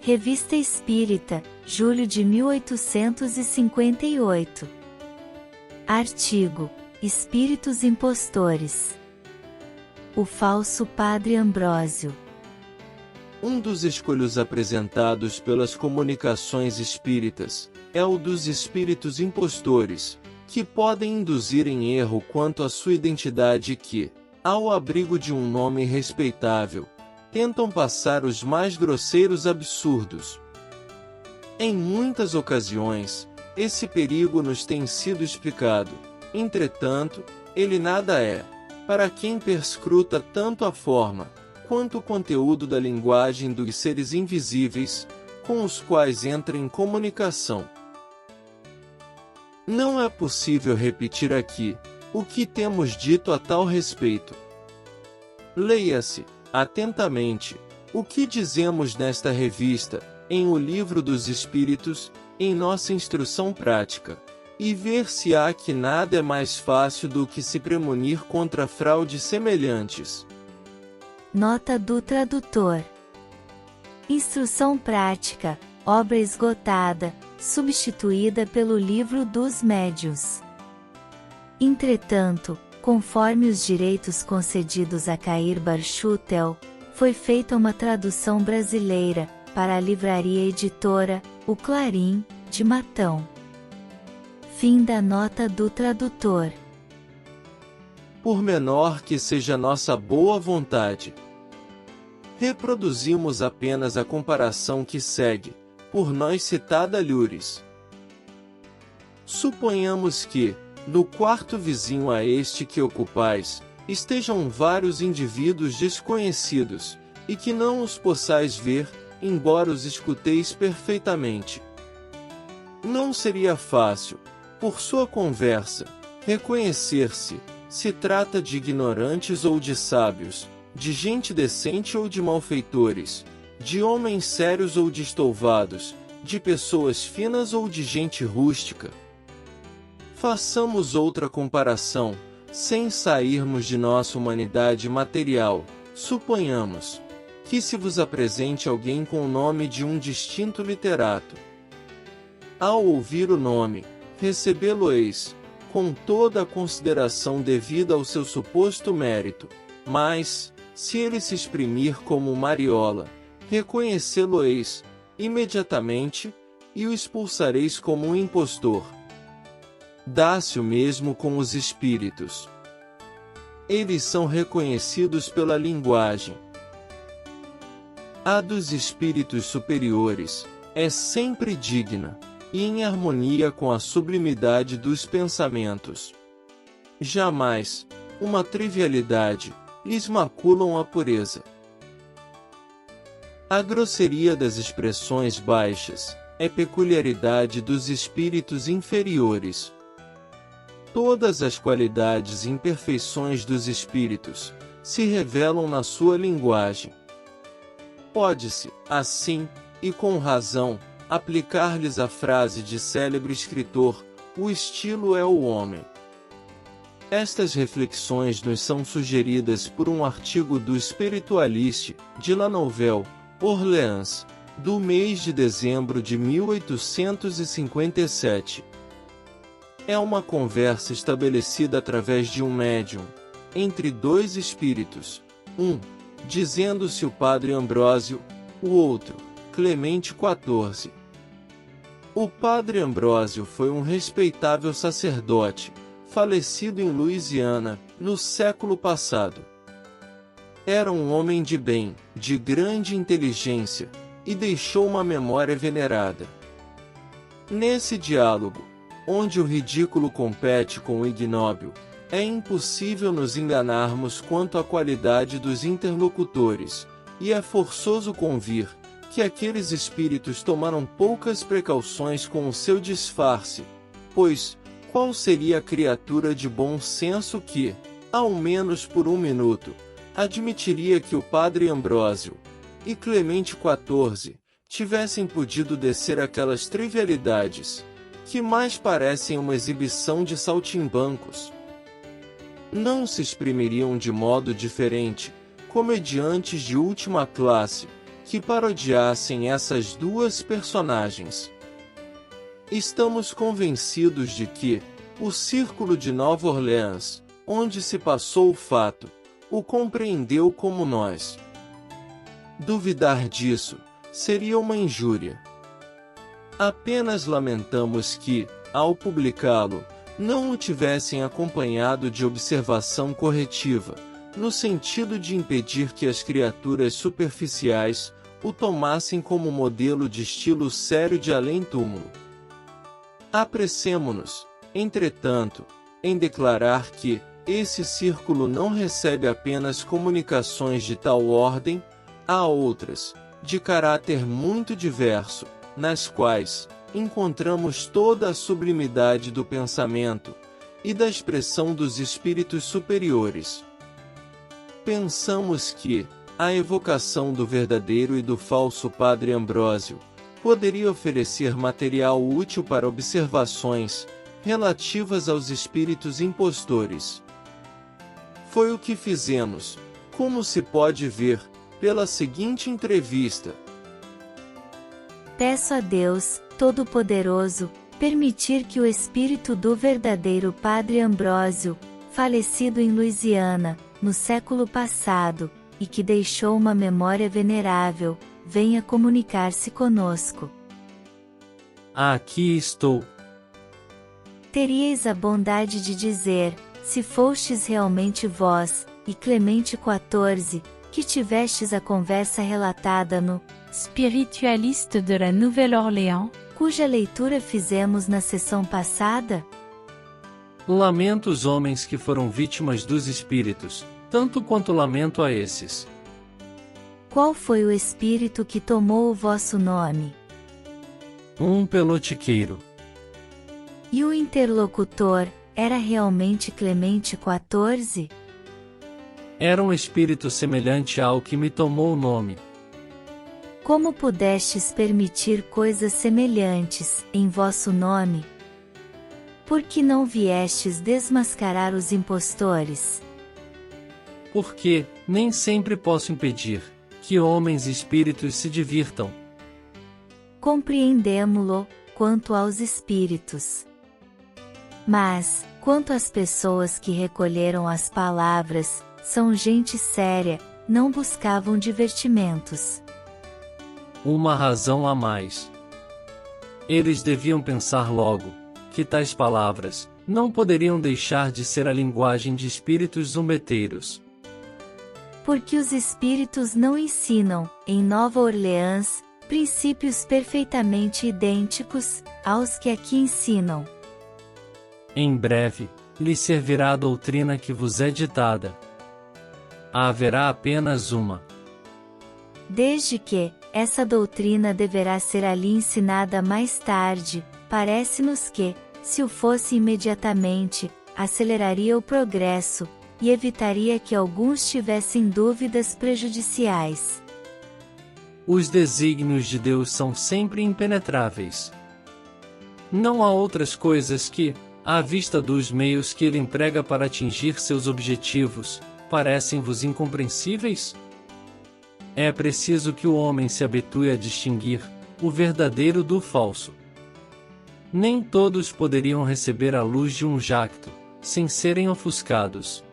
Revista Espírita, julho de 1858. Artigo: Espíritos impostores. O falso Padre Ambrósio. Um dos escolhos apresentados pelas comunicações espíritas é o dos espíritos impostores, que podem induzir em erro quanto à sua identidade e que, ao abrigo de um nome respeitável, tentam passar os mais grosseiros absurdos. Em muitas ocasiões, esse perigo nos tem sido explicado, entretanto, ele nada é, para quem perscruta tanto a forma, quanto o conteúdo da linguagem dos seres invisíveis, com os quais entra em comunicação. Não é possível repetir aqui o que temos dito a tal respeito. Leia-se, atentamente, o que dizemos nesta revista, em O Livro dos Espíritos, em nossa instrução prática, e ver-se-á que nada é mais fácil do que se premunir contra fraudes semelhantes. Nota do tradutor. Instrução prática, obra esgotada, substituída pelo Livro dos Médiuns. Entretanto, conforme os direitos concedidos a Cair Barchutel, foi feita uma tradução brasileira, para a livraria editora, O Clarim, de Matão. Fim da nota do tradutor. Por menor que seja nossa boa vontade, reproduzimos apenas a comparação que segue, por nós citada lures. Suponhamos que, no quarto vizinho a este que ocupais, estejam vários indivíduos desconhecidos, e que não os possais ver, embora os escuteis perfeitamente. Não seria fácil, por sua conversa, reconhecer-se, se trata de ignorantes ou de sábios, de gente decente ou de malfeitores, de homens sérios ou de estouvados, de pessoas finas ou de gente rústica. Façamos outra comparação, sem sairmos de nossa humanidade material. Suponhamos que se vos apresente alguém com o nome de um distinto literato. Ao ouvir o nome, recebê-lo-eis, com toda a consideração devida ao seu suposto mérito, mas, se ele se exprimir como Mariola, reconhecê-lo-eis, imediatamente, e o expulsareis como um impostor. Dá-se o mesmo com os espíritos. Eles são reconhecidos pela linguagem. A dos espíritos superiores é sempre digna, e em harmonia com a sublimidade dos pensamentos. Jamais, uma trivialidade, lhes maculam a pureza. A grosseria das expressões baixas é peculiaridade dos espíritos inferiores. Todas as qualidades e imperfeições dos espíritos se revelam na sua linguagem. Pode-se, assim, e com razão, aplicar-lhes a frase de célebre escritor: o estilo é o homem. Estas reflexões nos são sugeridas por um artigo do Spiritualiste, de La Nouvelle, Orleans, do mês de dezembro de 1857. É uma conversa estabelecida através de um médium, entre dois espíritos, um, dizendo-se o Padre Ambrósio, o outro, Clemente XIV. O Padre Ambrósio foi um respeitável sacerdote, falecido em Louisiana, no século passado. Era um homem de bem, de grande inteligência, e deixou uma memória venerada. Nesse diálogo, onde o ridículo compete com o ignóbil, é impossível nos enganarmos quanto à qualidade dos interlocutores, e é forçoso convir que aqueles espíritos tomaram poucas precauções com o seu disfarce, pois, qual seria a criatura de bom senso que, ao menos por um minuto, admitiria que o Padre Ambrósio e Clemente XIV tivessem podido descer aquelas trivialidades, que mais parecem uma exibição de saltimbancos? Não se exprimiriam de modo diferente, comediantes de última classe, que parodiassem essas duas personagens. Estamos convencidos de que o Círculo de Nova Orleans, onde se passou o fato, o compreendeu como nós. Duvidar disso seria uma injúria. Apenas lamentamos que, ao publicá-lo, não o tivessem acompanhado de observação corretiva, no sentido de impedir que as criaturas superficiais o tomassem como modelo de estilo sério de além-túmulo. Apressemo-nos, entretanto, em declarar que esse círculo não recebe apenas comunicações de tal ordem, há outras, de caráter muito diverso, nas quais encontramos toda a sublimidade do pensamento e da expressão dos espíritos superiores. Pensamos que a evocação do verdadeiro e do falso Padre Ambrósio poderia oferecer material útil para observações relativas aos espíritos impostores. Foi o que fizemos, como se pode ver pela seguinte entrevista. Peço a Deus, Todo-Poderoso, permitir que o espírito do verdadeiro Padre Ambrósio, falecido em Louisiana, no século passado, e que deixou uma memória venerável, venha comunicar-se conosco. Aqui estou. Teríeis a bondade de dizer, se fostes realmente vós, e Clemente XIV, que tivestes a conversa relatada no Spiritualiste de la Nouvelle-Orléans, cuja leitura fizemos na sessão passada? Lamento os homens que foram vítimas dos espíritos, tanto quanto lamento a esses. Qual foi o espírito que tomou o vosso nome? Um pelotiqueiro. E o interlocutor, era realmente Clemente XIV? Era um espírito semelhante ao que me tomou o nome. Como pudestes permitir coisas semelhantes, em vosso nome? Por que não viestes desmascarar os impostores? Porque, nem sempre posso impedir que homens e espíritos se divirtam. Compreendemo-lo, quanto aos espíritos. Mas, quanto às pessoas que recolheram as palavras, são gente séria, não buscavam divertimentos. Uma razão a mais. Eles deviam pensar logo, que tais palavras, não poderiam deixar de ser a linguagem de espíritos zombeteiros. Porque os espíritos não ensinam, em Nova Orleans, princípios perfeitamente idênticos aos que aqui ensinam. Em breve, lhes servirá a doutrina que vos é ditada. Haverá apenas uma. Desde que, essa doutrina deverá ser ali ensinada mais tarde, parece-nos que, se o fosse imediatamente, aceleraria o progresso, e evitaria que alguns tivessem dúvidas prejudiciais. Os desígnios de Deus são sempre impenetráveis. Não há outras coisas que, à vista dos meios que ele emprega para atingir seus objetivos, parecem-vos incompreensíveis? É preciso que o homem se habitue a distinguir o verdadeiro do falso. Nem todos poderiam receber a luz de um jacto, sem serem ofuscados.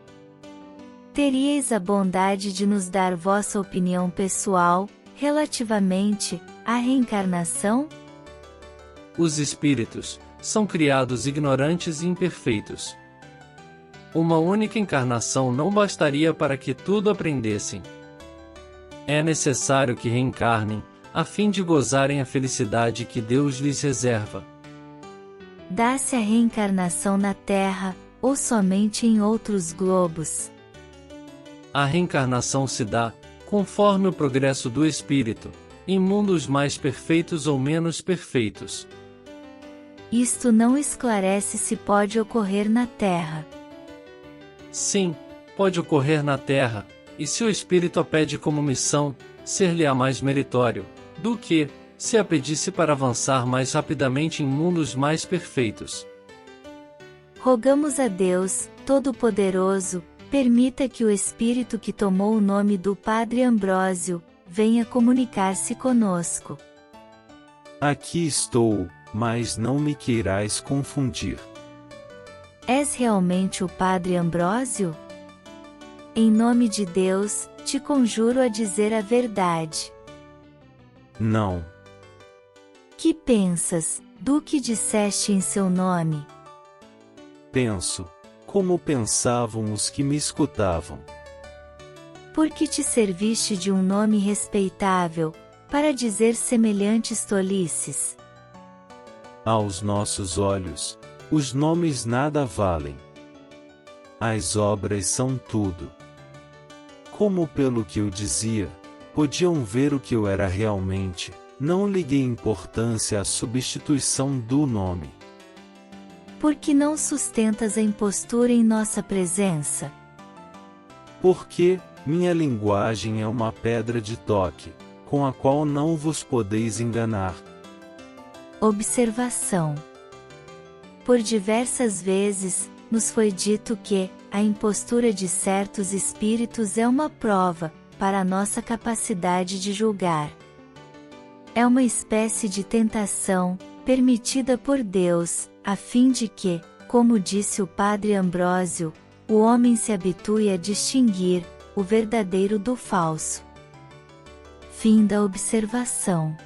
Teríeis a bondade de nos dar vossa opinião pessoal, relativamente à reencarnação? Os espíritos são criados ignorantes e imperfeitos. Uma única encarnação não bastaria para que tudo aprendessem. É necessário que reencarnem, a fim de gozarem a felicidade que Deus lhes reserva. Dá-se a reencarnação na Terra, ou somente em outros globos? A reencarnação se dá, conforme o progresso do espírito, em mundos mais perfeitos ou menos perfeitos. Isto não esclarece se pode ocorrer na Terra. Sim, pode ocorrer na Terra, e se o espírito a pede como missão, ser-lhe-á mais meritório, do que, se a pedisse para avançar mais rapidamente em mundos mais perfeitos. Rogamos a Deus, Todo-Poderoso, permita que o espírito que tomou o nome do Padre Ambrósio, venha comunicar-se conosco. Aqui estou, mas não me queirais confundir. És realmente o Padre Ambrósio? Em nome de Deus, te conjuro a dizer a verdade. Não. Que pensas, do que disseste em seu nome? Penso, como pensavam os que me escutavam. Por que te serviste de um nome respeitável, para dizer semelhantes tolices? Aos nossos olhos, os nomes nada valem. As obras são tudo. Como pelo que eu dizia, podiam ver o que eu era realmente, não liguei importância à substituição do nome. Por que não sustentas a impostura em nossa presença? Porque, minha linguagem é uma pedra de toque, com a qual não vos podeis enganar. Observação. Por diversas vezes, nos foi dito que, a impostura de certos espíritos é uma prova, para a nossa capacidade de julgar. É uma espécie de tentação, permitida por Deus, a fim de que, como disse o Padre Ambrósio, o homem se habitue a distinguir o verdadeiro do falso. Fim da observação.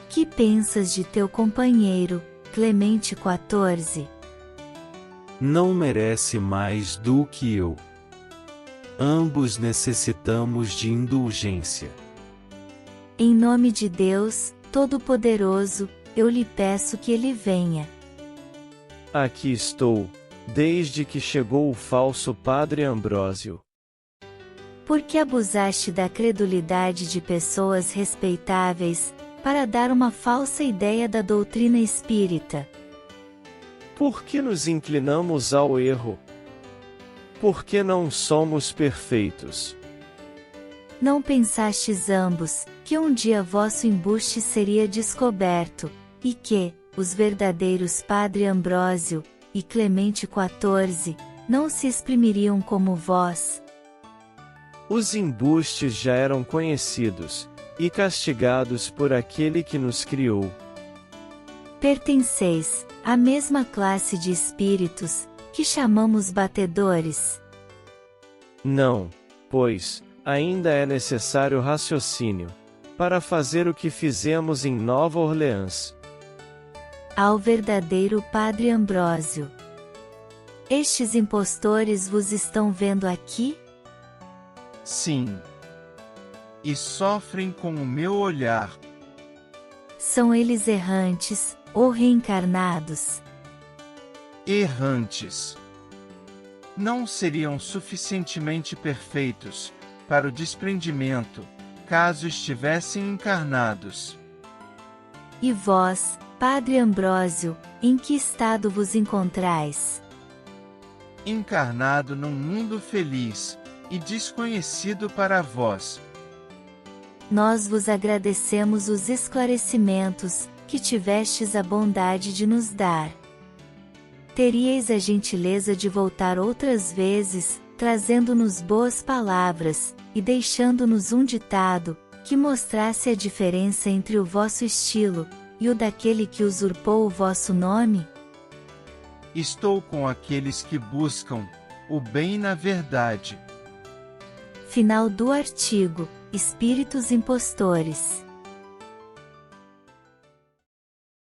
Que pensas de teu companheiro, Clemente XIV? Não merece mais do que eu. Ambos necessitamos de indulgência. Em nome de Deus, Todo-Poderoso, eu lhe peço que ele venha. Aqui estou, desde que chegou o falso Padre Ambrósio. Por que abusaste da credulidade de pessoas respeitáveis, para dar uma falsa ideia da doutrina espírita? Por que nos inclinamos ao erro? Por que não somos perfeitos? Não pensastes ambos, que um dia vosso embuste seria descoberto, e que, os verdadeiros Padre Ambrósio e Clemente XIV, não se exprimiriam como vós? Os embustes já eram conhecidos, e castigados por aquele que nos criou. Pertenceis à mesma classe de espíritos, que chamamos batedores? Não, pois, ainda é necessário raciocínio, para fazer o que fizemos em Nova Orleans. Ao verdadeiro Padre Ambrósio. Estes impostores vos estão vendo aqui? Sim. E sofrem com o meu olhar. São eles errantes, ou reencarnados? Errantes. Não seriam suficientemente perfeitos para o desprendimento, caso estivessem encarnados. E vós, Padre Ambrósio, em que estado vos encontrais? Encarnado num mundo feliz e desconhecido para vós. Nós vos agradecemos os esclarecimentos que tivestes a bondade de nos dar. Teríeis a gentileza de voltar outras vezes, trazendo-nos boas palavras, e deixando-nos um ditado, que mostrasse a diferença entre o vosso estilo, e o daquele que usurpou o vosso nome? Estou com aqueles que buscam o bem na verdade. Final do artigo: Espíritos impostores.